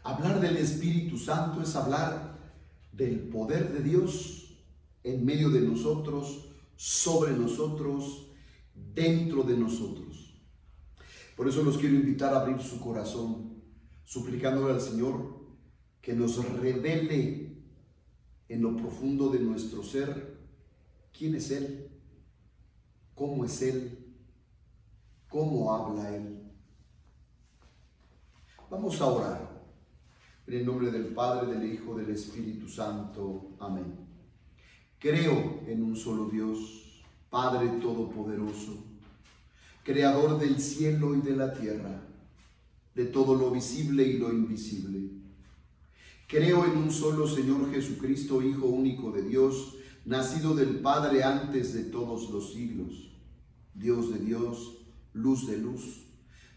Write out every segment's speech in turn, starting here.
Hablar del Espíritu Santo es hablar del poder de Dios en medio de nosotros, sobre nosotros, dentro de nosotros. Por eso los quiero invitar a abrir su corazón, suplicándole al Señor que nos revele en lo profundo de nuestro ser quién es Él, cómo es Él, cómo habla Él. Vamos a orar. En el nombre del Padre, del Hijo, del Espíritu Santo. Amén. Creo en un solo Dios, Padre Todopoderoso, Creador del cielo y de la tierra, de todo lo visible y lo invisible. Creo en un solo Señor Jesucristo, Hijo único de Dios, nacido del Padre antes de todos los siglos, Dios de Dios, luz de luz,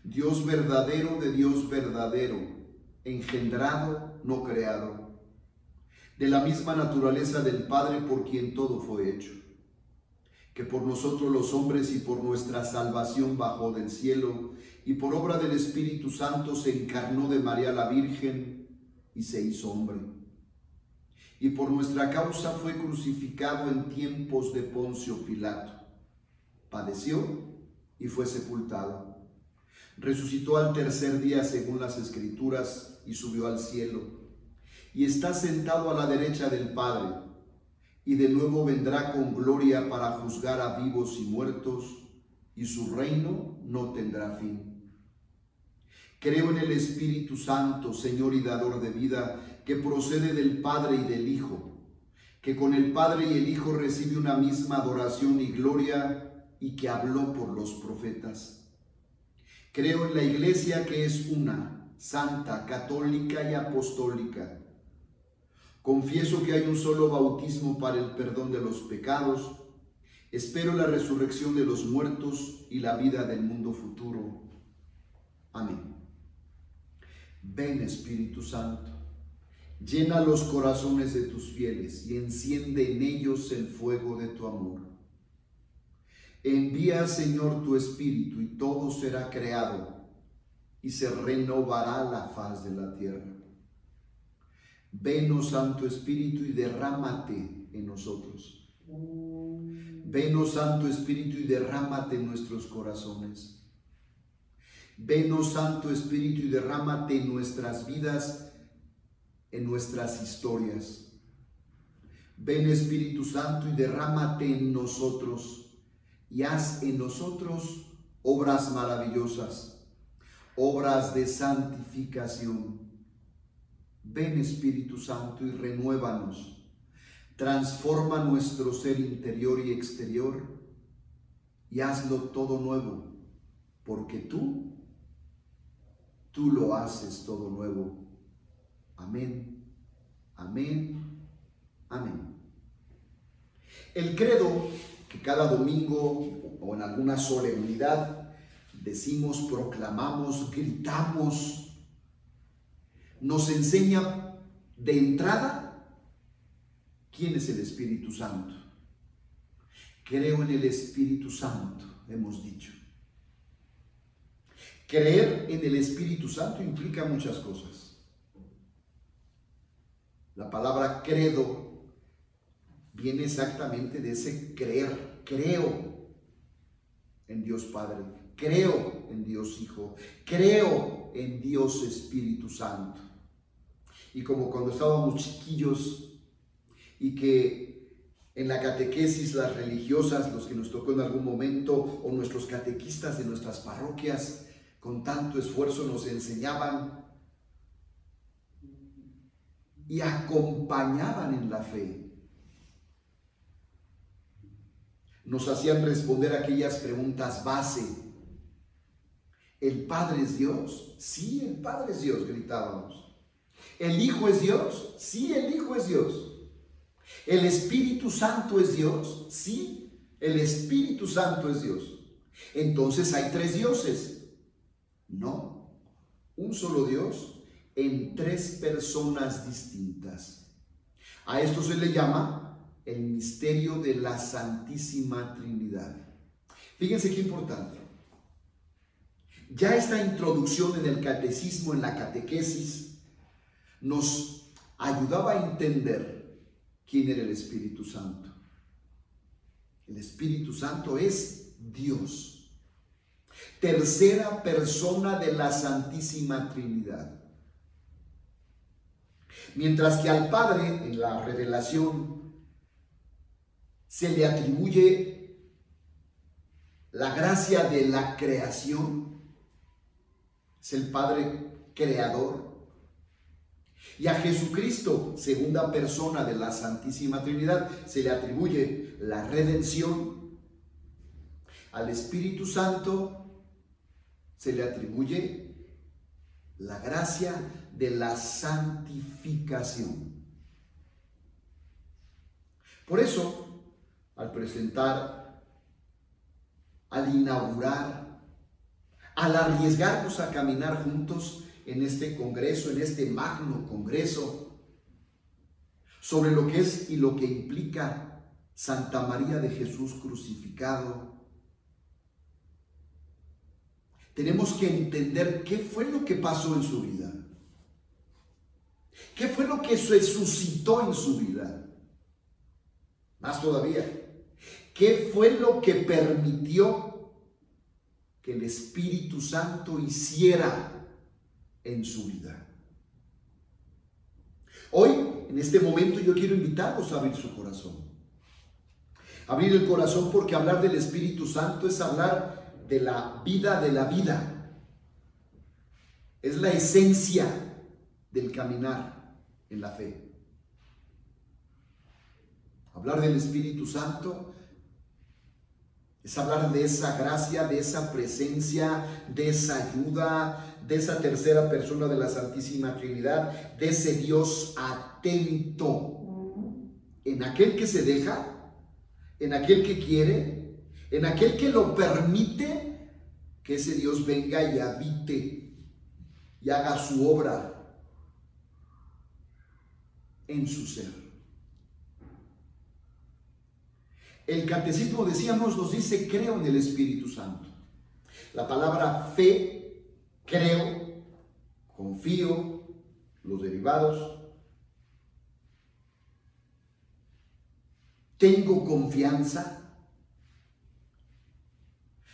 Dios verdadero de Dios verdadero, engendrado, no creado, de la misma naturaleza del Padre por quien todo fue hecho, que por nosotros los hombres y por nuestra salvación bajó del cielo, y por obra del Espíritu Santo se encarnó de María la Virgen y se hizo hombre. Y por nuestra causa fue crucificado en tiempos de Poncio Pilato. Padeció y fue sepultado. Resucitó al tercer día según las Escrituras y subió al cielo. Y está sentado a la derecha del Padre. Y de nuevo vendrá con gloria para juzgar a vivos y muertos, y su reino no tendrá fin. Creo en el Espíritu Santo, Señor y dador de vida, que procede del Padre y del Hijo, que con el Padre y el Hijo recibe una misma adoración y gloria, y que habló por los profetas. Creo en la Iglesia que es una, santa, católica y apostólica. Confieso que hay un solo bautismo para el perdón de los pecados. Espero la resurrección de los muertos y la vida del mundo futuro. Amén. Ven, Espíritu Santo, llena los corazones de tus fieles y enciende en ellos el fuego de tu amor. Envía, Señor, tu Espíritu y todo será creado y se renovará la faz de la tierra. Ven, oh Santo Espíritu, y derrámate en nosotros. Ven, oh Santo Espíritu, y derrámate en nuestros corazones. Ven, oh Santo Espíritu, y derrámate en nuestras vidas, en nuestras historias. Ven, Espíritu Santo, y derrámate en nosotros, y haz en nosotros obras maravillosas, obras de santificación. Ven, Espíritu Santo, y renuévanos, transforma nuestro ser interior y exterior, y hazlo todo nuevo, porque tú lo haces todo nuevo. Amén, amén, amén. El credo que cada domingo o en alguna solemnidad decimos, proclamamos, gritamos, nos enseña de entrada quién es el Espíritu Santo. Creo en el Espíritu Santo, hemos dicho. Creer en el Espíritu Santo implica muchas cosas. La palabra credo viene exactamente de ese creer. Creo en Dios Padre, creo en Dios Hijo, creo en Dios Espíritu Santo. Y como cuando estábamos chiquillos y que en la catequesis las religiosas, los que nos tocó en algún momento, o nuestros catequistas de nuestras parroquias, con tanto esfuerzo nos enseñaban y acompañaban en la fe. Nos hacían responder aquellas preguntas base. ¿El Padre es Dios? Sí, el Padre es Dios, gritábamos. ¿El Hijo es Dios? Sí, el Hijo es Dios. ¿El Espíritu Santo es Dios? Sí, el Espíritu Santo es Dios. Entonces hay tres dioses. No, un solo Dios en tres personas distintas. A esto se le llama el misterio de la Santísima Trinidad. Fíjense qué importante. Ya esta introducción en el catecismo, en la catequesis, nos ayudaba a entender quién era el Espíritu Santo. El Espíritu Santo es Dios, tercera persona de la Santísima Trinidad. Mientras que al Padre, en la revelación, se le atribuye la gracia de la creación, es el Padre creador. Y a Jesucristo, segunda persona de la Santísima Trinidad, se le atribuye la redención. Al Espíritu Santo se le atribuye la gracia de la santificación. Por eso, al presentar, al inaugurar, al arriesgarnos a caminar juntos en este congreso, en este magno congreso, sobre lo que es y lo que implica Santa María de Jesús crucificado, tenemos que entender qué fue lo que pasó en su vida. ¿Qué fue lo que se suscitó en su vida? Más todavía, ¿qué fue lo que permitió que el Espíritu Santo hiciera en su vida? Hoy, en este momento, yo quiero invitarlos a abrir su corazón. Abrir el corazón, porque hablar del Espíritu Santo es hablar de la vida de la vida. Es la esencia del caminar en la fe. Hablar del Espíritu Santo es hablar de esa gracia, de esa presencia, de esa ayuda, de esa tercera persona de la Santísima Trinidad, de ese Dios atento en aquel que se deja, en aquel que quiere, en aquel que lo permite, que ese Dios venga y habite y haga su obra en su ser. El catecismo, decíamos, nos dice: creo en el Espíritu Santo. La palabra fe, creo, confío, los derivados, tengo confianza.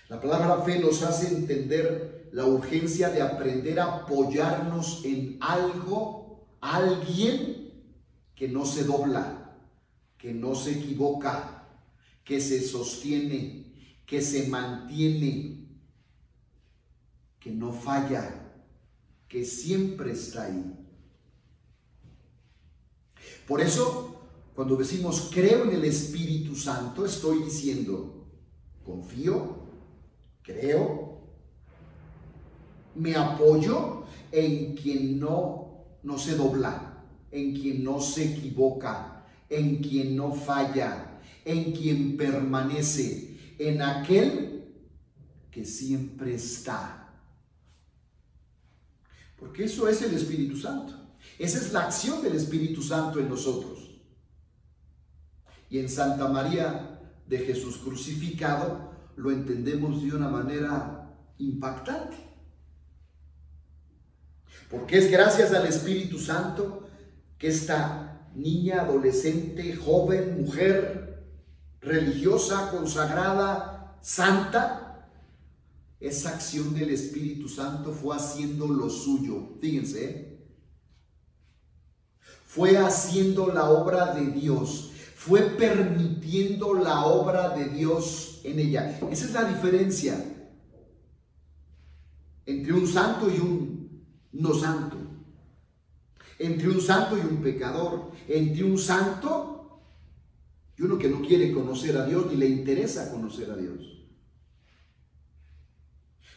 La palabra fe nos hace entender la urgencia de aprender a apoyarnos en algo, alguien que no se dobla, que no se equivoca, que se sostiene, que se mantiene, que no falla, que siempre está ahí. Por eso, cuando decimos creo en el Espíritu Santo, estoy diciendo confío, creo, me apoyo en quien no se dobla, en quien no se equivoca, en quien no falla, en quien permanece, en aquel que siempre está. Porque eso es el Espíritu Santo. Esa es la acción del Espíritu Santo en nosotros. Y en Santa María de Jesús crucificado lo entendemos de una manera impactante. Porque es gracias al Espíritu Santo que esta niña, adolescente, joven, mujer, religiosa, consagrada, santa, esa acción del Espíritu Santo fue haciendo lo suyo. Fíjense, fue haciendo la obra de Dios, fue permitiendo la obra de Dios en ella. Esa es la diferencia entre un santo y un no santo, entre un santo y un pecador, entre un santo y uno que no quiere conocer a Dios ni le interesa conocer a Dios.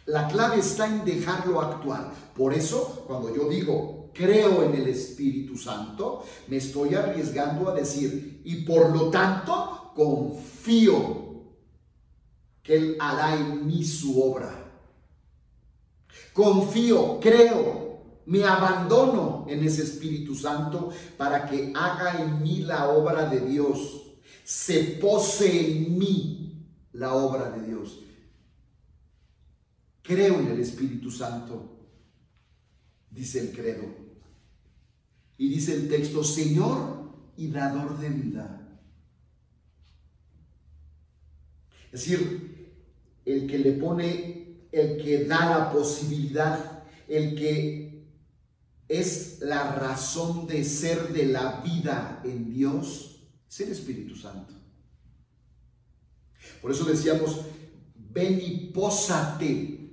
La clave está en dejarlo actuar. Por eso, cuando yo digo creo en el Espíritu Santo, me estoy arriesgando a decir, y por lo tanto confío que Él hará en mí su obra. Confío, creo, me abandono en ese Espíritu Santo para que haga en mí la obra de Dios. Se pose en mí la obra de Dios. Creo en el Espíritu Santo, dice el credo. Y dice el texto, Señor y dador de vida. Es decir, el que le pone, el que da la posibilidad, el que es la razón de ser de la vida en Dios, es el Espíritu Santo. Por eso decíamos, ven y pósate.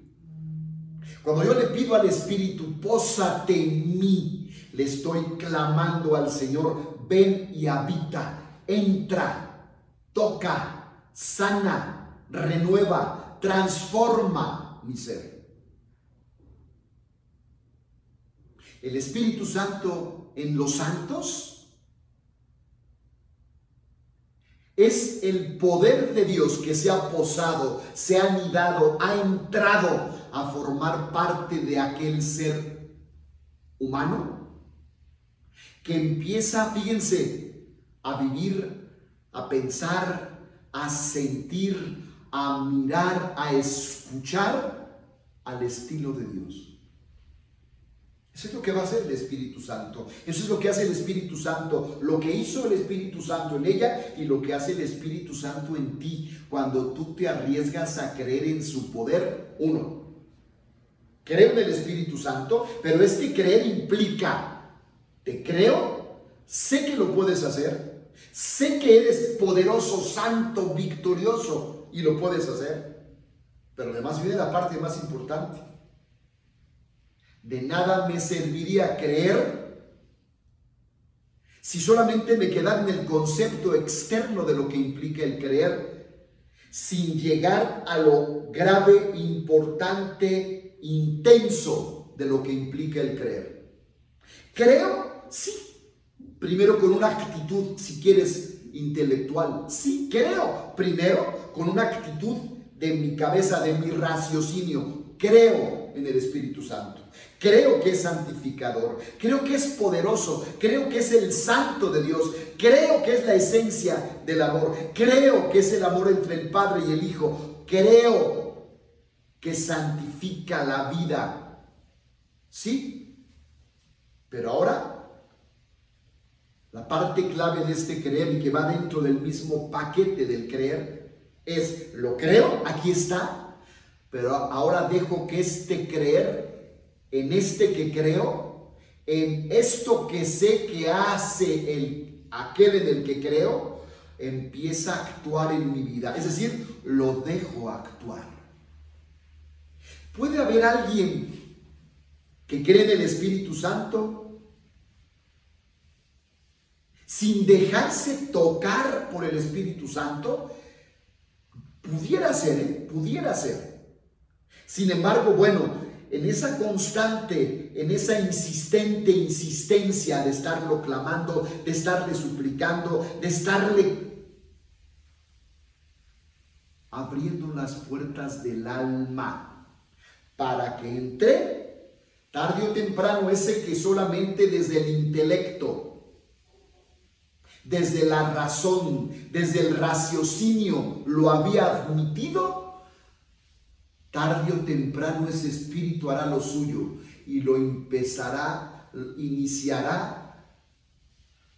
Cuando yo le pido al Espíritu, pósate en mí, le estoy clamando al Señor, ven y habita, entra, toca, sana, renueva, transforma mi ser. El Espíritu Santo en los santos es el poder de Dios que se ha posado, se ha anidado, ha entrado a formar parte de aquel ser humano que empieza, fíjense, a vivir, a pensar, a sentir, a mirar, a escuchar al estilo de Dios. Eso es lo que va a hacer el Espíritu Santo. Eso es lo que hace el Espíritu Santo, lo que hizo el Espíritu Santo en ella y lo que hace el Espíritu Santo en ti cuando tú te arriesgas a creer en su poder. Uno, creo en el Espíritu Santo, pero este creer implica, te creo, sé que lo puedes hacer, sé que eres poderoso, santo, victorioso y lo puedes hacer, pero además viene la parte más importante. De nada me serviría creer si solamente me quedara en el concepto externo de lo que implica el creer, sin llegar a lo grave, importante, intenso de lo que implica el creer. Creo, sí, primero con una actitud, si quieres, intelectual. Sí, creo, primero con una actitud de mi cabeza, de mi raciocinio. Creo en el Espíritu Santo. Creo que es santificador, creo que es poderoso, creo que es el santo de Dios, creo que es la esencia del amor, creo que es el amor entre el Padre y el Hijo, creo que santifica la vida. Sí, pero ahora la parte clave de este creer y que va dentro del mismo paquete del creer es, lo creo, aquí está, pero ahora dejo que este creer, en este que creo, en esto que sé que hace aquel en el que creo, empieza a actuar en mi vida. Es decir, lo dejo actuar. ¿Puede haber alguien que cree en el Espíritu Santo sin dejarse tocar por el Espíritu Santo? Pudiera ser, pudiera ser. Sin embargo, bueno, en esa constante, en esa insistente insistencia de estarlo clamando, de estarle suplicando, de estarle abriendo las puertas del alma para que entre, tarde o temprano, ese que solamente desde el intelecto, desde la razón, desde el raciocinio lo había admitido, tarde o temprano ese espíritu hará lo suyo y lo iniciará,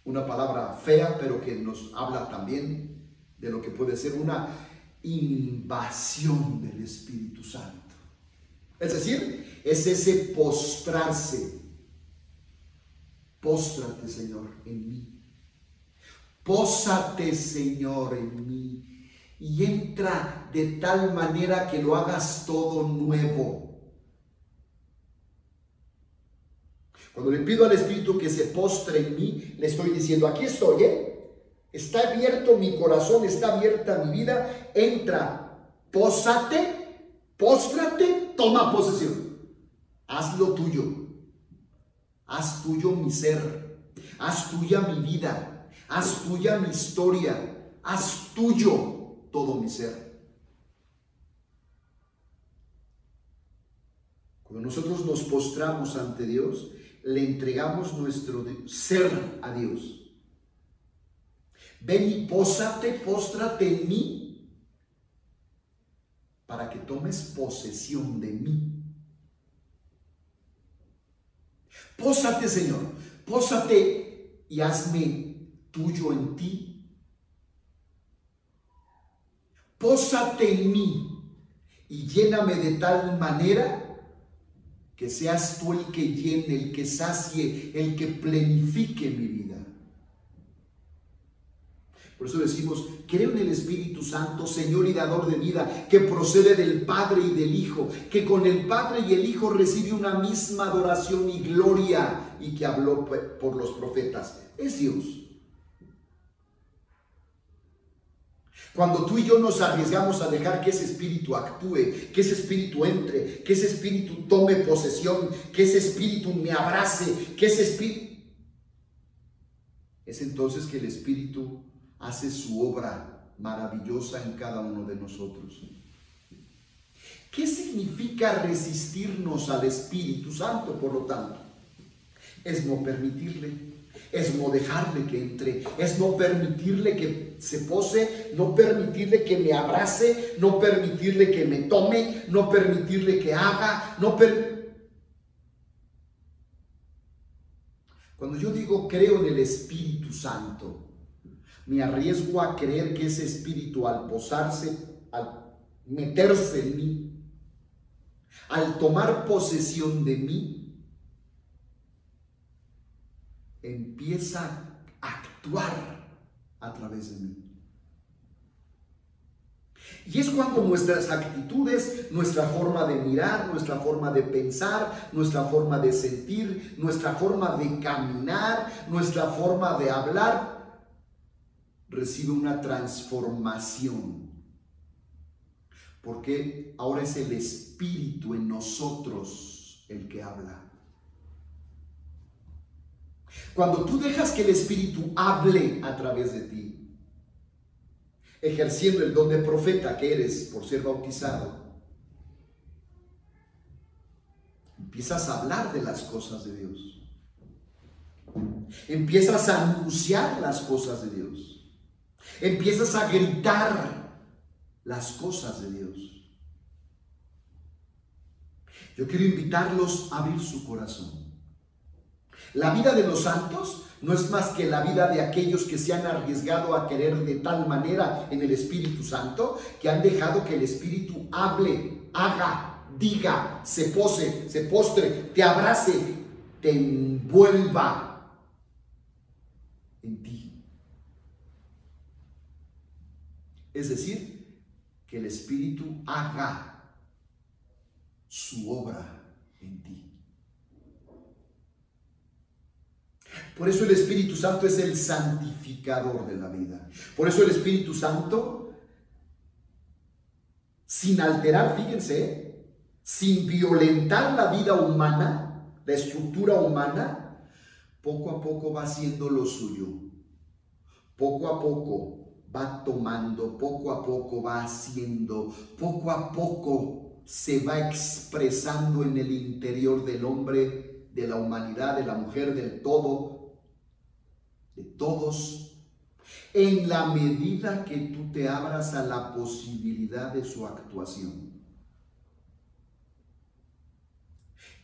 una palabra fea, pero que nos habla también de lo que puede ser una invasión del Espíritu Santo. Es decir, es ese postrarse. Póstrate, Señor, en mí. Pósate, Señor, en mí. Y entra de tal manera que lo hagas todo nuevo. Cuando le pido al Espíritu que se postre en mí, le estoy diciendo, aquí estoy, está abierto mi corazón, está abierta mi vida, entra, pósate, póstrate, toma posesión. Haz lo tuyo, haz tuyo mi ser, haz tuya mi vida, haz tuya mi historia, haz tuyo todo mi ser. Cuando nosotros nos postramos ante Dios, le entregamos nuestro ser a Dios. Ven y póstrate en mí, para que tomes posesión de mí. Pósate, Señor, Pósate y hazme tuyo en ti. Pósate en mí y lléname de tal manera que seas tú el que llene, el que sacie, el que plenifique mi vida. Por eso decimos, creo en el Espíritu Santo, Señor y dador de vida, que procede del Padre y del Hijo, que con el Padre y el Hijo recibe una misma adoración y gloria, y que habló por los profetas. Es Dios. Cuando tú y yo nos arriesgamos a dejar que ese espíritu actúe, que ese espíritu entre, que ese espíritu tome posesión, que ese espíritu me abrace, que ese espíritu... Es entonces que el Espíritu hace su obra maravillosa en cada uno de nosotros. ¿Qué significa resistirnos al Espíritu Santo, por lo tanto? Es no permitirle. Es no dejarle que entre, es no permitirle que se pose, no permitirle que me abrace, no permitirle que me tome, no permitirle que haga, Cuando yo digo creo en el Espíritu Santo, me arriesgo a creer que ese Espíritu al posarse, al meterse en mí, al tomar posesión de mí, empieza a actuar a través de mí. Y es cuando nuestras actitudes, nuestra forma de mirar, nuestra forma de pensar, nuestra forma de sentir, nuestra forma de caminar, nuestra forma de hablar, recibe una transformación. Porque ahora es el Espíritu en nosotros el que habla. Cuando tú dejas que el Espíritu hable a través de ti, ejerciendo el don de profeta que eres por ser bautizado, empiezas a hablar de las cosas de Dios. Empiezas a anunciar las cosas de Dios. Empiezas a gritar las cosas de Dios. Yo quiero invitarlos a abrir su corazón. La vida de los santos no es más que la vida de aquellos que se han arriesgado a querer de tal manera en el Espíritu Santo, que han dejado que el Espíritu hable, haga, diga, se pose, se postre, te abrace, te envuelva en ti. Es decir, que el Espíritu haga su obra en ti. Por eso el Espíritu Santo es el santificador de la vida. Por eso el Espíritu Santo, sin alterar, fíjense, sin violentar la vida humana, la estructura humana, poco a poco va haciendo lo suyo. Poco a poco va tomando, poco a poco va haciendo, poco a poco se va expresando en el interior del hombre, de la humanidad, de la mujer, del todo, de todos, en la medida que tú te abras a la posibilidad de su actuación.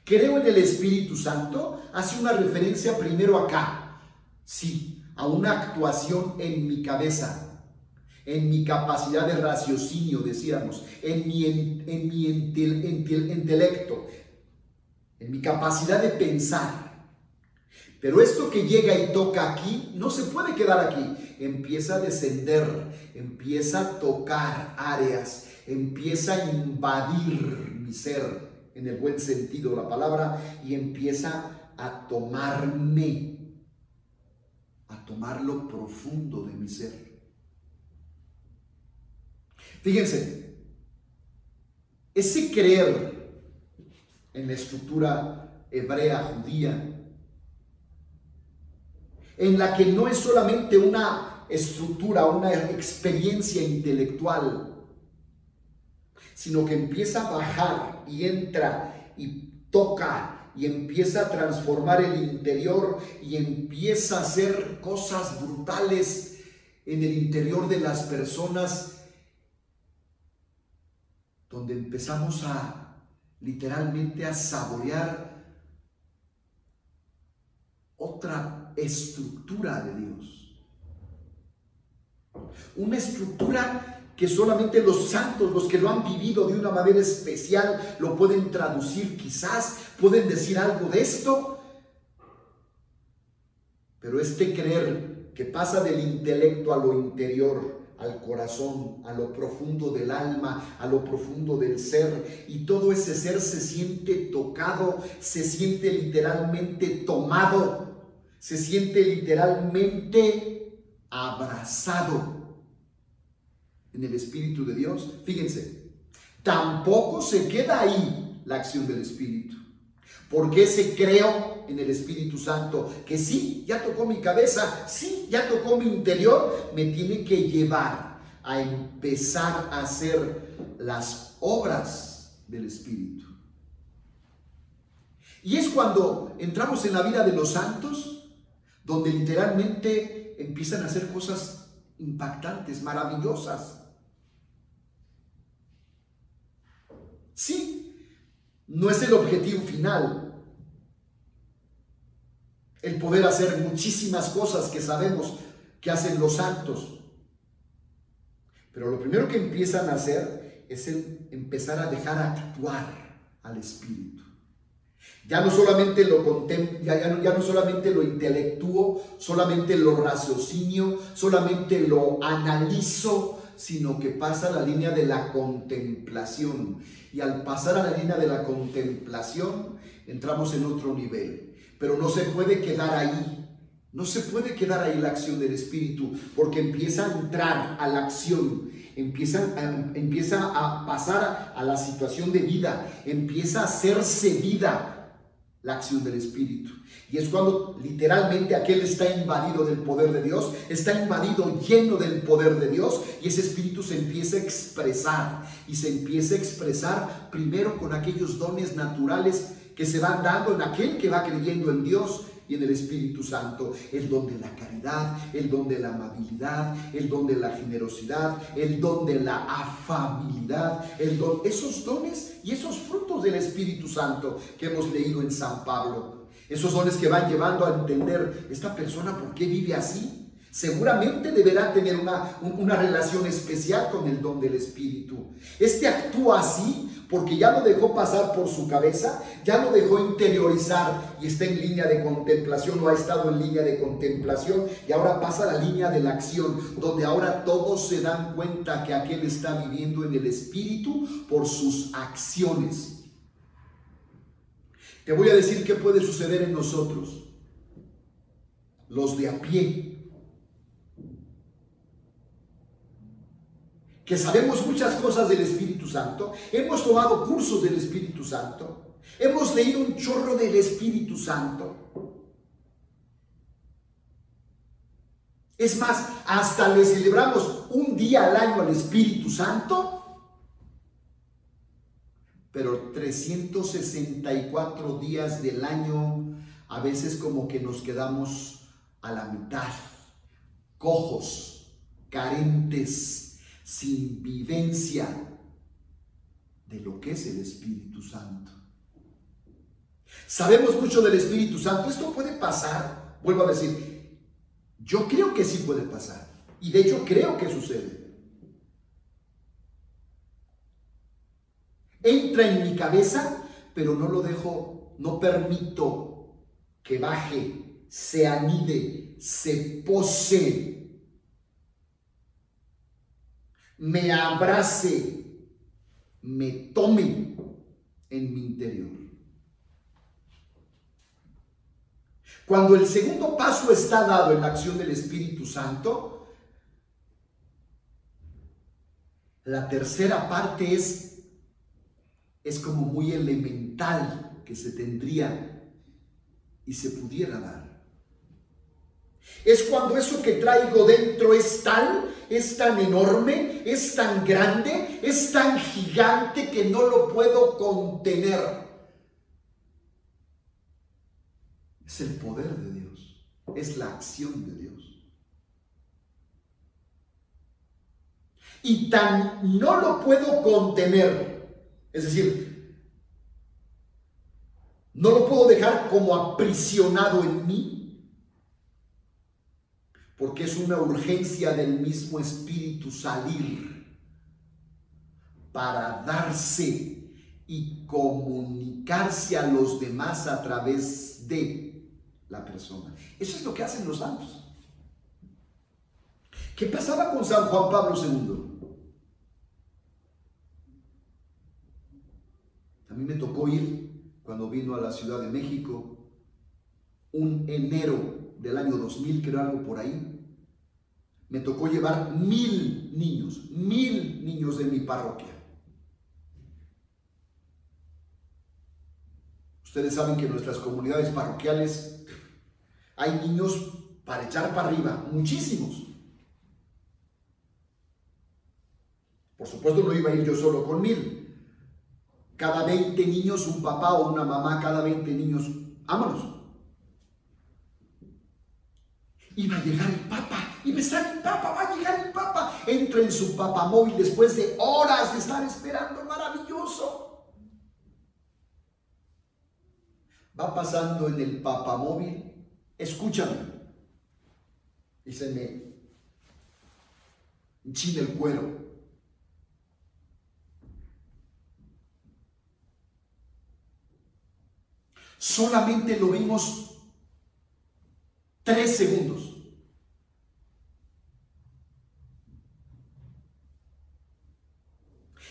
Creo en el Espíritu Santo, hace una referencia primero acá, sí, a una actuación en mi cabeza, en mi capacidad de raciocinio, decíamos, en mi intelecto, en mi capacidad de pensar. Pero esto que llega y toca aquí, no se puede quedar aquí. Empieza a descender, empieza a tocar áreas, empieza a invadir mi ser, en el buen sentido de la palabra, y empieza a tomarme, a tomar lo profundo de mi ser. Fíjense, ese creer en la estructura hebrea, judía, en la que no es solamente una estructura, una experiencia intelectual, sino que empieza a bajar y entra y toca y empieza a transformar el interior y empieza a hacer cosas brutales en el interior de las personas, donde empezamos literalmente a saborear otra estructura de Dios. Una estructura que solamente los santos, los que lo han vivido de una manera especial, lo pueden traducir quizás, pueden decir algo de esto. Pero este creer que pasa del intelecto a lo interior, al corazón, a lo profundo del alma, a lo profundo del ser, y todo ese ser se siente tocado, se siente literalmente tomado, se siente literalmente abrazado en el Espíritu de Dios. Fíjense, tampoco se queda ahí la acción del Espíritu. Porque ese creo en el Espíritu Santo, que sí, ya tocó mi cabeza, sí, ya tocó mi interior, me tiene que llevar a empezar a hacer las obras del Espíritu. Y es cuando entramos en la vida de los santos, donde literalmente empiezan a hacer cosas impactantes, maravillosas. Sí, no es el objetivo final, el poder hacer muchísimas cosas que sabemos que hacen los santos. Pero lo primero que empiezan a hacer es empezar a dejar actuar al Espíritu. Ya no solamente lo contemplo, ya no solamente lo intelectúo, solamente lo raciocinio, solamente lo analizo, sino que pasa a la línea de la contemplación. Y al pasar a la línea de la contemplación, entramos en otro nivel. Pero no se puede quedar ahí. No se puede quedar ahí la acción del Espíritu, porque empieza a entrar a la acción, empieza a pasar a la situación de vida, empieza a hacerse vida la acción del Espíritu. Y es cuando literalmente aquel está invadido del poder de Dios, está invadido, lleno del poder de Dios, y ese Espíritu se empieza a expresar, y se empieza a expresar primero con aquellos dones naturales que se van dando en aquel que va creyendo en Dios y en el Espíritu Santo. El don de la caridad, el don de la amabilidad, el don de la generosidad, el don de la afabilidad, esos dones y esos frutos del Espíritu Santo que hemos leído en San Pablo. Esos dones que van llevando a entender, esta persona, ¿por qué vive así? Seguramente deberá tener una relación especial con el don del Espíritu. Este actúa así porque ya lo dejó pasar por su cabeza, ya lo dejó interiorizar y está en línea de contemplación, o ha estado en línea de contemplación, y ahora pasa a la línea de la acción, donde ahora todos se dan cuenta que aquel está viviendo en el Espíritu por sus acciones. Te voy a decir qué puede suceder en nosotros, los de a pie, que sabemos muchas cosas del Espíritu Santo, hemos tomado cursos del Espíritu Santo, hemos leído un chorro del Espíritu Santo. Es más, hasta le celebramos un día al año al Espíritu Santo, pero 364 días del año a veces como que nos quedamos a la mitad, cojos, carentes, sin vivencia de lo que es el Espíritu Santo. Sabemos mucho del Espíritu Santo. Esto puede pasar, vuelvo a decir, yo creo que sí puede pasar, y de hecho creo que sucede. Entra en mi cabeza, pero no lo dejo, no permito que baje, se anide, se pose, me abrace, me tome en mi interior. Cuando el segundo paso está dado en la acción del Espíritu Santo, la tercera parte es como muy elemental que se tendría y se pudiera dar. Es cuando eso que traigo dentro es tan enorme, es tan grande, es tan gigante que no lo puedo contener. Es el poder de Dios, es la acción de Dios. Y tan no lo puedo contener, es decir, no lo puedo dejar como aprisionado en mí, porque es una urgencia del mismo Espíritu salir para darse y comunicarse a los demás a través de la persona. Eso es lo que hacen los santos. ¿Qué pasaba con San Juan Pablo II? A mí me tocó ir cuando vino a la Ciudad de México, un enero del año 2000, creo, algo por ahí. Me tocó llevar 1000 niños de mi parroquia. Ustedes saben que en nuestras comunidades parroquiales hay niños para echar para arriba, muchísimos. Por supuesto no iba a ir yo solo con 1000. Cada 20 niños un papá o una mamá, cada 20 niños, vámonos. Iba a llegar el Papa, iba a estar el Papa, va a llegar el Papa. Entra en su papamóvil después de horas de estar esperando, maravilloso. Va pasando en el papamóvil, escúchame, y se me enchina el cuero. Solamente lo vimos 3 segundos.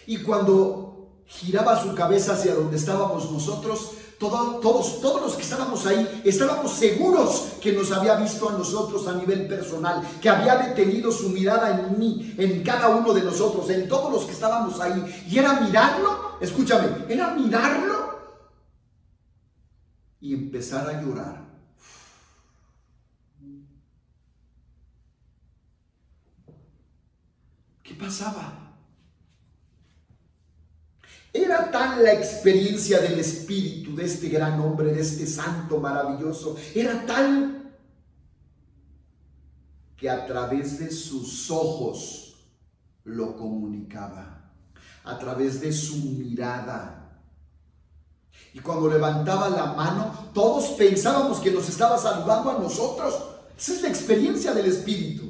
Y cuando giraba su cabeza hacia donde estábamos nosotros, todos los que estábamos ahí, estábamos seguros que nos había visto a nosotros a nivel personal, que había detenido su mirada en mí, en cada uno de nosotros, en todos los que estábamos ahí. Y era mirarlo, escúchame, era mirarlo y empezar a llorar. ¿Qué pasaba? Era tal la experiencia del Espíritu de este gran hombre, de este santo maravilloso, era tal que a través de sus ojos lo comunicaba, a través de su mirada. Y cuando levantaba la mano, todos pensábamos que nos estaba saludando a nosotros. Esa es la experiencia del Espíritu.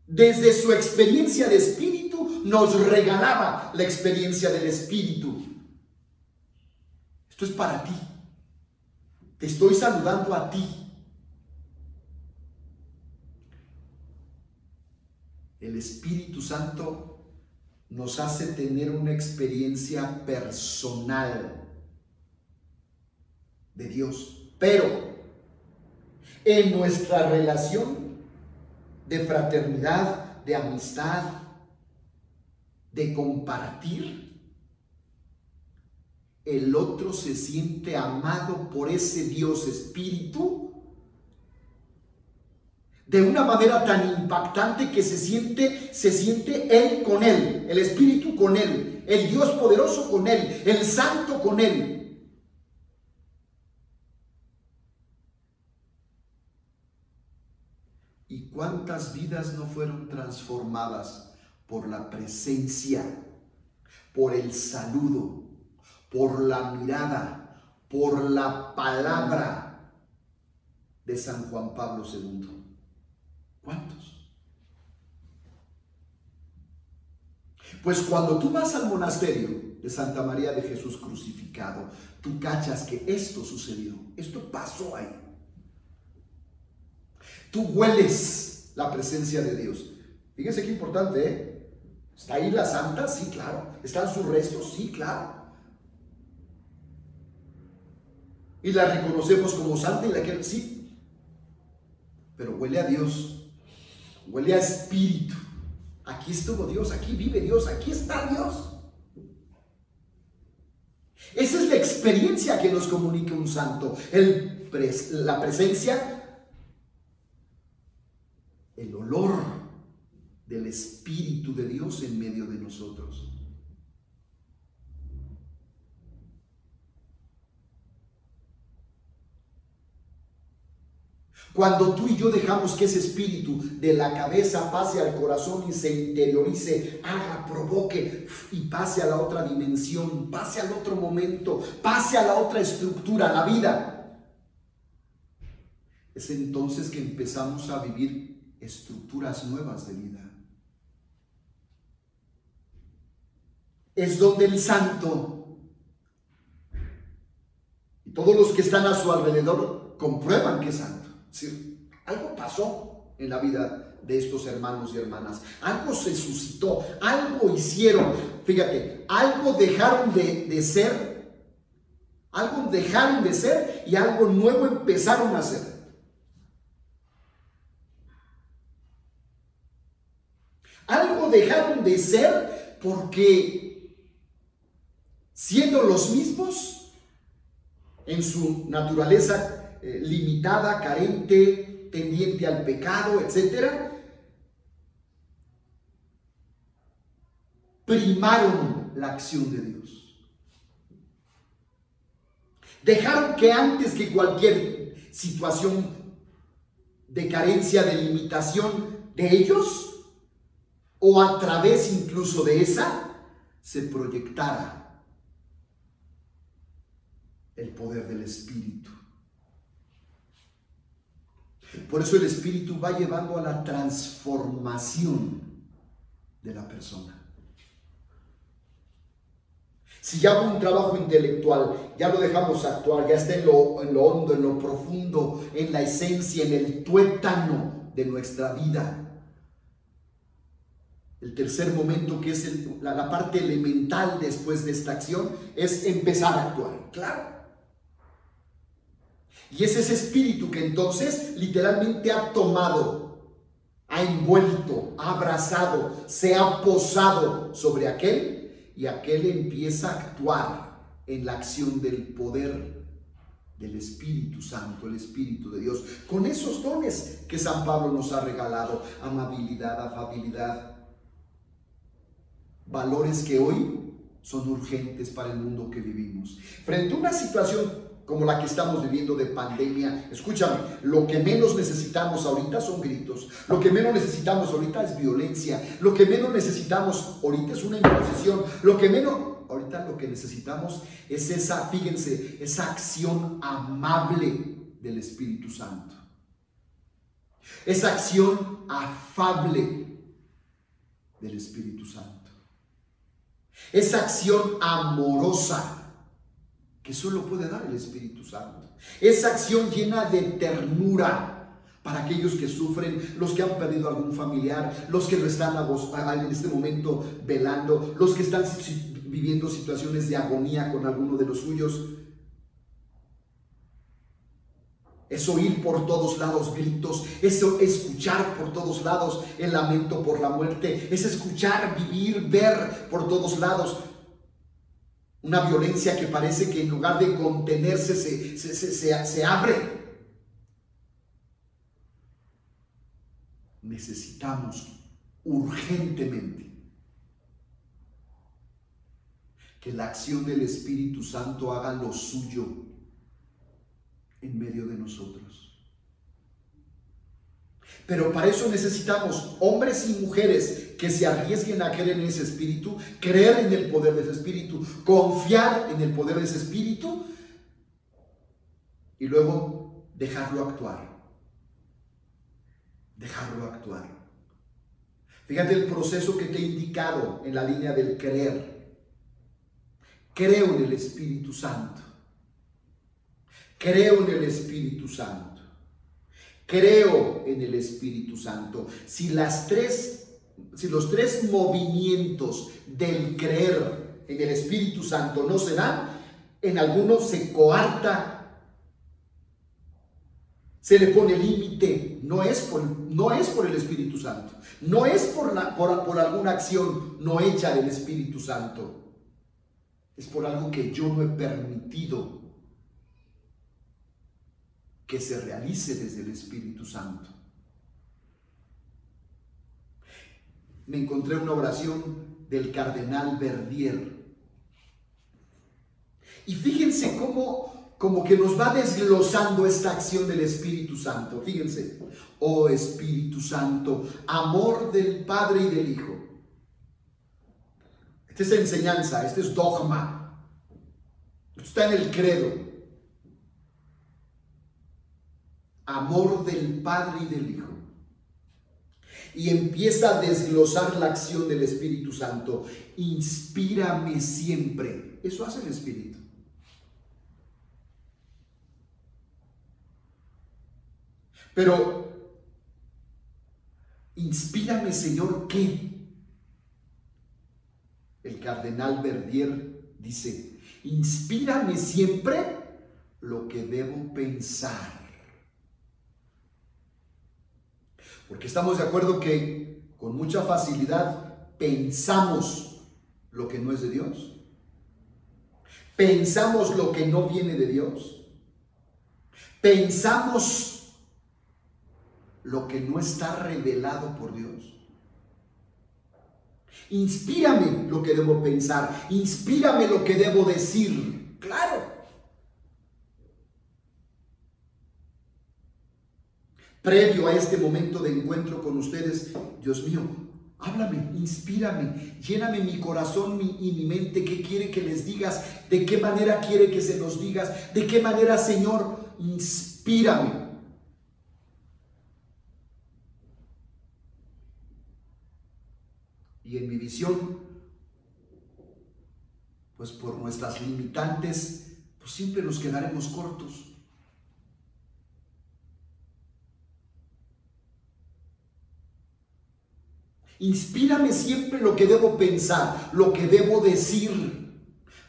Desde su experiencia de Espíritu nos regalaba la experiencia del Espíritu. Esto es para ti. Te estoy saludando a ti. El Espíritu Santo nos hace tener una experiencia personal de Dios, pero en nuestra relación de fraternidad, de amistad, de compartir, el otro se siente amado por ese Dios Espíritu de una manera tan impactante que se siente Él con Él, el Espíritu con Él, el Dios poderoso con Él, el Santo con Él. ¿Y cuántas vidas no fueron transformadas por la presencia, por el saludo, por la mirada, por la palabra de San Juan Pablo II? ¿Cuántos? Pues cuando tú vas al monasterio de Santa María de Jesús crucificado, tú cachas que esto sucedió, esto pasó ahí. Tú hueles la presencia de Dios. Fíjense qué importante, ¿eh? ¿Está ahí la santa? Sí, claro. ¿Están sus restos? Sí, claro. Y la reconocemos como santa y la que sí. Pero huele a Dios. Huele a Espíritu. Aquí estuvo Dios, aquí vive Dios, aquí está Dios. Esa es la experiencia que nos comunica un santo. La presencia, el olor del Espíritu de Dios en medio de nosotros. Cuando tú y yo dejamos que ese espíritu de la cabeza pase al corazón y se interiorice, haga, provoque y pase a la otra dimensión, pase al otro momento, pase a la otra estructura, la vida. es entonces que empezamos a vivir estructuras nuevas de vida. Es donde el santo y todos los que están a su alrededor comprueban que es santo. Es decir, algo pasó en la vida de estos hermanos y hermanas. Algo se suscitó, algo hicieron. Fíjate, algo dejaron de ser, algo dejaron de ser y algo nuevo empezaron a hacer. Algo dejaron de ser porque siendo los mismos en su naturaleza limitada, carente, tendiente al pecado, etc., primaron la acción de Dios. Dejaron que antes que cualquier situación de carencia, de limitación de ellos, o a través incluso de esa, se proyectara el poder del Espíritu. Por eso el Espíritu va llevando a la transformación de la persona. Si ya hubo un trabajo intelectual, ya lo dejamos actuar, ya está en lo hondo, en lo profundo, en la esencia, en el tuétano de nuestra vida. El tercer momento, que es la parte elemental después de esta acción, es empezar a actuar. Claro. Y es ese espíritu que entonces literalmente ha tomado, ha envuelto, ha abrazado, se ha posado sobre aquel, y aquel empieza a actuar en la acción del poder del Espíritu Santo, el Espíritu de Dios, con esos dones que San Pablo nos ha regalado: amabilidad, afabilidad, valores que hoy son urgentes para el mundo que vivimos. Frente a una situación como la que estamos viviendo de pandemia, escúchame, lo que menos necesitamos ahorita son gritos, lo que menos necesitamos ahorita es violencia, lo que menos necesitamos ahorita es una imposición, ahorita lo que necesitamos es esa, fíjense, esa acción amable del Espíritu Santo, esa acción afable del Espíritu Santo, esa acción amorosa que solo puede dar el Espíritu Santo, esa acción llena de ternura para aquellos que sufren, los que han perdido algún familiar, los que lo están en este momento velando, los que están viviendo situaciones de agonía con alguno de los suyos. Es oír por todos lados gritos, es escuchar por todos lados el lamento por la muerte, es escuchar, vivir, ver por todos lados una violencia que parece que en lugar de contenerse se abre. Necesitamos urgentemente que la acción del Espíritu Santo haga lo suyo en medio de nosotros. Pero para eso necesitamos hombres y mujeres que se arriesguen a creer en ese espíritu, creer en el poder de ese espíritu, confiar en el poder de ese espíritu y luego dejarlo actuar. Dejarlo actuar. Fíjate el proceso que te he indicado en la línea del creer. Creo en el Espíritu Santo. Creo en el Espíritu Santo. Creo en el Espíritu Santo. Si los tres movimientos del creer en el Espíritu Santo no se dan, en algunos se coarta, se le pone límite. No es por el Espíritu Santo, no es por alguna acción no hecha del Espíritu Santo, es por algo que yo no he permitido que se realice desde el Espíritu Santo. Me encontré una oración del cardenal Verdier. Y fíjense como que nos va desglosando esta acción del Espíritu Santo. Fíjense: oh Espíritu Santo, amor del Padre y del Hijo. Esta es enseñanza, este es dogma. Esto está en el credo. amor del Padre y del Hijo. Y empieza a desglosar la acción del Espíritu Santo. Inspírame siempre. Eso hace el Espíritu. Pero, inspírame, Señor, ¿qué? El cardenal Verdier dice, inspírame siempre lo que debo pensar. Porque estamos de acuerdo que con mucha facilidad pensamos lo que no es de Dios. Pensamos lo que no viene de Dios. Pensamos lo que no está revelado por Dios. Inspírame lo que debo pensar. Inspírame lo que debo decir. Claro. Previo a este momento de encuentro con ustedes, Dios mío, háblame, inspírame, lléname mi corazón y mi mente. ¿Qué quiere que les digas? ¿De qué manera quiere que se los digas? ¿De qué manera, Señor? Inspírame. Y en mi visión, pues por nuestras limitantes, pues siempre nos quedaremos cortos. Inspírame siempre lo que debo pensar, lo que debo decir.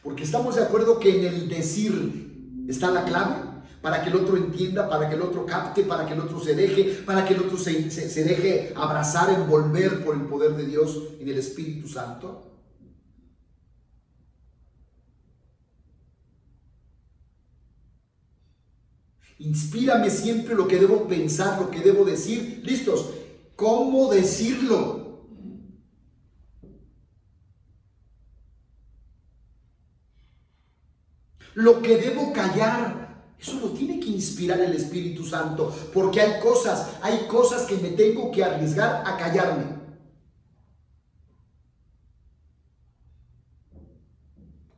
Porque estamos de acuerdo que en el decir está la clave para que el otro entienda, para que el otro capte, para que el otro se deje, para que el otro se deje abrazar, envolver por el poder de Dios en el Espíritu Santo. Inspírame siempre lo que debo pensar, lo que debo decir. ¿Listos? ¿Cómo decirlo? Lo que debo callar, eso lo tiene que inspirar el Espíritu Santo, porque hay cosas que me tengo que arriesgar a callarme.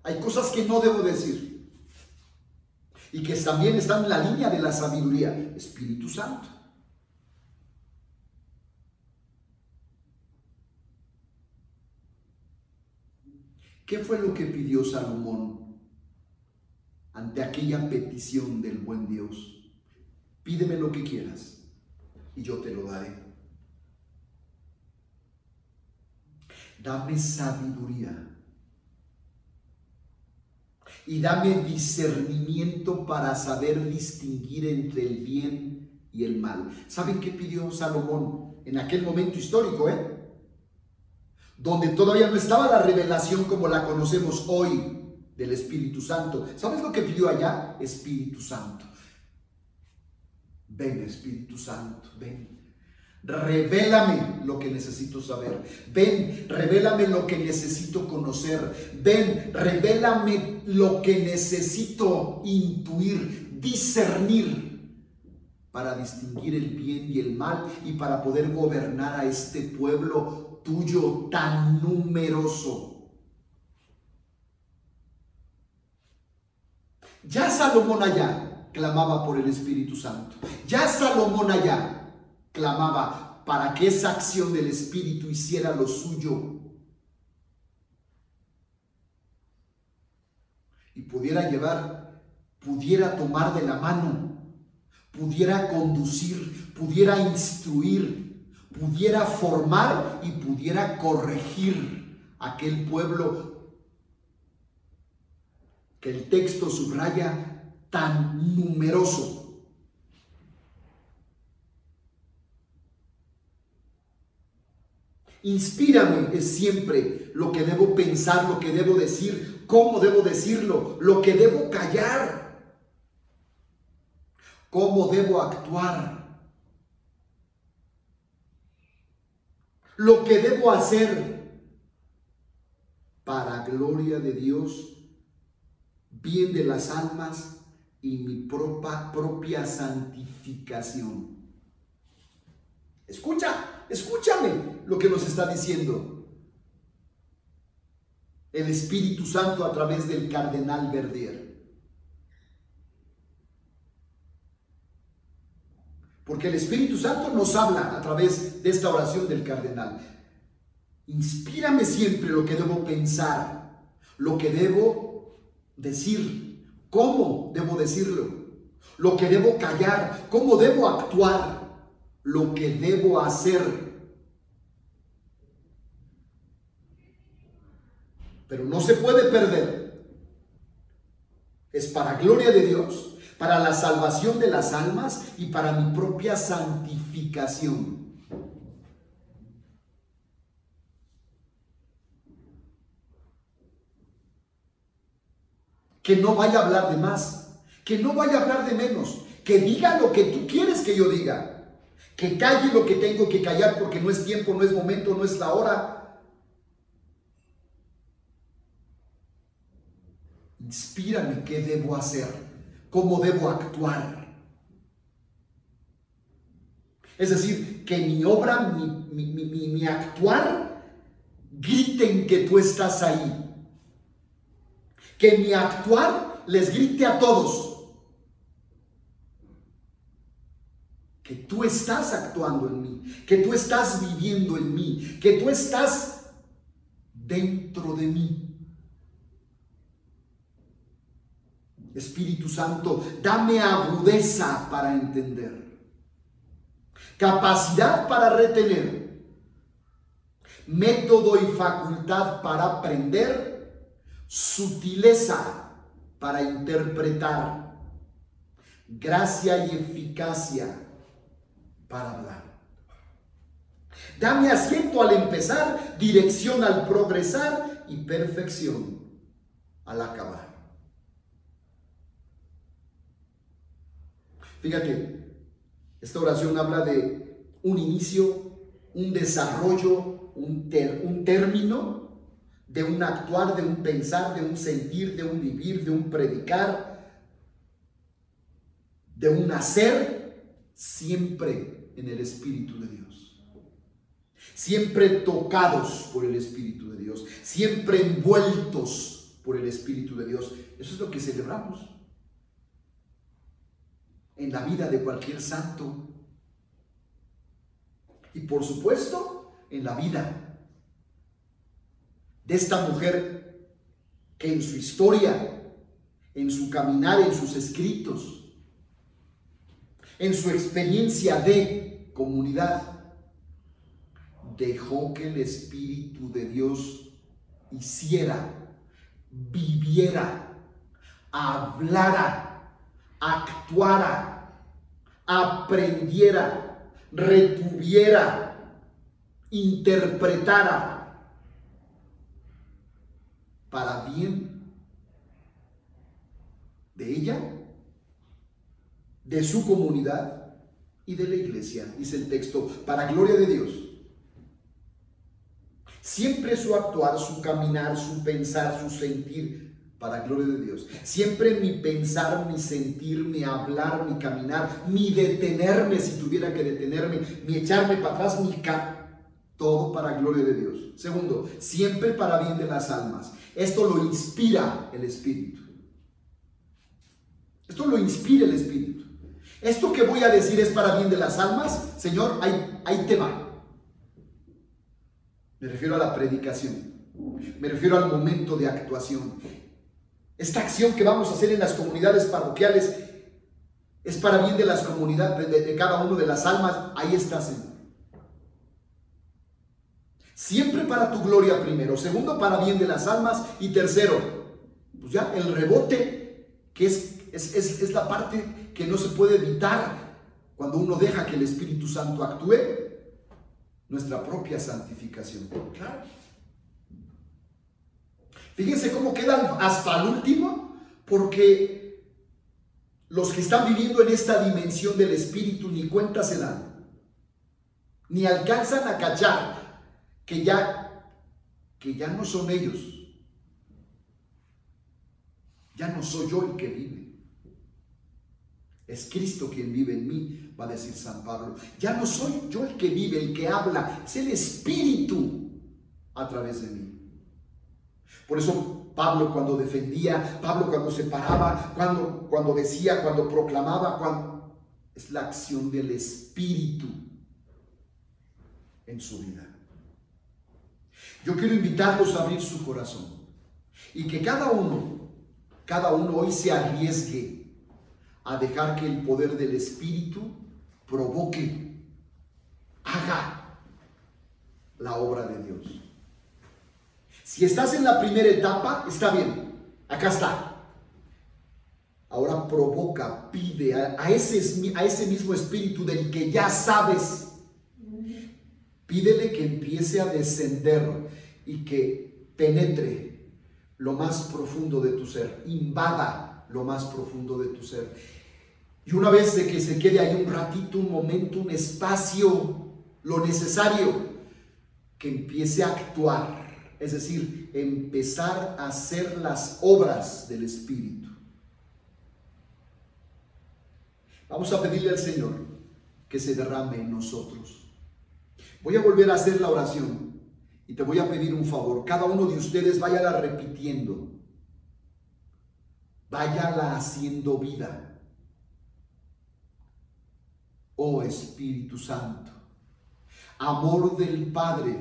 Hay cosas que no debo decir y que también están en la línea de la sabiduría. Espíritu Santo. ¿Qué fue lo que pidió Salomón ante aquella petición del buen Dios? Pídeme lo que quieras y yo te lo daré. Dame sabiduría y dame discernimiento para saber distinguir entre el bien y el mal. ¿Saben qué pidió Salomón en aquel momento histórico, donde todavía no estaba la revelación como la conocemos hoy del Espíritu Santo? ¿Sabes lo que pidió allá? Espíritu Santo. Ven, Espíritu Santo, ven. Revélame lo que necesito saber. Ven, revélame lo que necesito conocer. Ven, revélame lo que necesito intuir, discernir, para distinguir el bien y el mal y para poder gobernar a este pueblo tuyo tan numeroso. Ya Salomón allá clamaba por el Espíritu Santo. Ya Salomón allá clamaba para que esa acción del Espíritu hiciera lo suyo y pudiera tomar de la mano, pudiera conducir, pudiera instruir, pudiera formar y pudiera corregir aquel pueblo que el texto subraya tan numeroso. Inspírame es siempre lo que debo pensar, lo que debo decir, cómo debo decirlo, lo que debo callar, cómo debo actuar, lo que debo hacer para gloria de Dios, bien de las almas y mi propia santificación. Escúchame lo que nos está diciendo el Espíritu Santo a través del cardenal Verdier. Porque el Espíritu Santo nos habla a través de esta oración del cardenal. Inspírame siempre lo que debo pensar, lo que debo decir, cómo debo decirlo, lo que debo callar, cómo debo actuar, lo que debo hacer. Pero no se puede perder. Es para gloria de Dios, para la salvación de las almas y para mi propia santificación. Que no vaya a hablar de más, que no vaya a hablar de menos, que diga lo que tú quieres que yo diga, que calle lo que tengo que callar porque no es tiempo, no es momento, no es la hora. Inspírame qué debo hacer, cómo debo actuar. Es decir, que mi obra, mi actuar, griten que tú estás ahí. Que mi actuar les grite a todos que tú estás actuando en mí, que tú estás viviendo en mí, que tú estás dentro de mí. Espíritu Santo, dame agudeza para entender, capacidad para retener, método y facultad para aprender, sutileza para interpretar, gracia y eficacia para hablar. Dame asiento al empezar, dirección al progresar y perfección al acabar. Fíjate, esta oración habla de un inicio, un desarrollo, un término, de un actuar, de un pensar, de un sentir, de un vivir, de un predicar, de un hacer, siempre en el Espíritu de Dios. Siempre tocados por el Espíritu de Dios, siempre envueltos por el Espíritu de Dios. Eso es lo que celebramos en la vida de cualquier santo. Y por supuesto, en la vida de esta mujer que en su historia, en su caminar, en sus escritos, en su experiencia de comunidad, dejó que el Espíritu de Dios hiciera, viviera, hablara, actuara, aprendiera, retuviera, interpretara, para bien de ella, de su comunidad y de la iglesia, dice el texto, para gloria de Dios. Siempre su actuar, su caminar, su pensar, su sentir, para gloria de Dios. Siempre mi pensar, mi sentir, mi hablar, mi caminar, mi detenerme si tuviera que detenerme, mi echarme para atrás, todo para gloria de Dios. Segundo, siempre para bien de las almas. Esto lo inspira el Espíritu. Esto lo inspira el Espíritu. Esto que voy a decir es para bien de las almas. Señor, ahí te va. Me refiero a la predicación. Me refiero al momento de actuación. Esta acción que vamos a hacer en las comunidades parroquiales es para bien de las comunidades, de cada uno de las almas. Ahí está, Señor. Siempre para tu gloria primero. Segundo, para bien de las almas. Y tercero, pues ya el rebote, que es la parte que no se puede evitar cuando uno deja que el Espíritu Santo actúe, nuestra propia santificación. Claro. Fíjense cómo quedan hasta el último, porque los que están viviendo en esta dimensión del Espíritu ni cuenta se dan, ni alcanzan a cachar que ya no son ellos, ya no soy yo el que vive, es Cristo quien vive en mí, va a decir San Pablo. Ya no soy yo el que vive, el que habla, es el Espíritu a través de mí. Por eso Pablo cuando defendía, Pablo cuando se paraba, cuando decía, cuando proclamaba, es la acción del Espíritu en su vida. Yo quiero invitarlos a abrir su corazón y que cada uno hoy se arriesgue a dejar que el poder del Espíritu provoque, haga la obra de Dios. Si estás en la primera etapa, está bien, acá está. Ahora provoca, pide a ese mismo Espíritu del que ya sabes. Pídele que empiece a descender y que penetre lo más profundo de tu ser, invada lo más profundo de tu ser. Y una vez de que se quede ahí un ratito, un momento, un espacio, lo necesario, que empiece a actuar, es decir, empezar a hacer las obras del Espíritu. Vamos a pedirle al Señor que se derrame en nosotros. Voy a volver a hacer la oración y te voy a pedir un favor. Cada uno de ustedes váyala repitiendo. Váyala haciendo vida. Oh Espíritu Santo, amor del Padre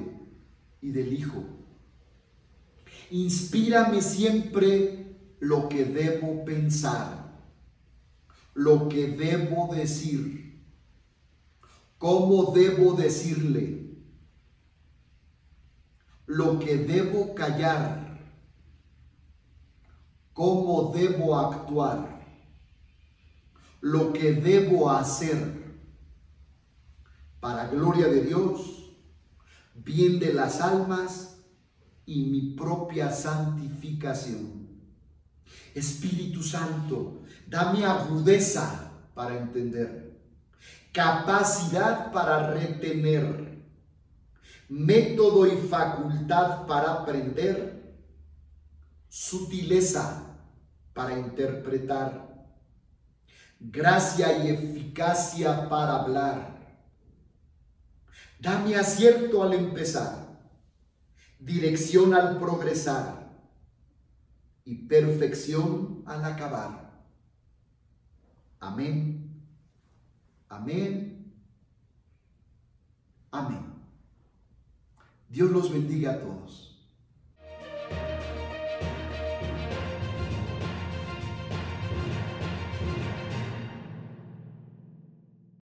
y del Hijo, inspírame siempre lo que debo pensar, lo que debo decir, cómo debo decirle, lo que debo callar, cómo debo actuar, lo que debo hacer, para gloria de Dios, bien de las almas y mi propia santificación. Espíritu Santo, dame agudeza para entender, capacidad para retener, método y facultad para aprender, sutileza para interpretar, gracia y eficacia para hablar. Dame acierto al empezar, dirección al progresar y perfección al acabar. Amén, amén, amén. Dios los bendiga a todos.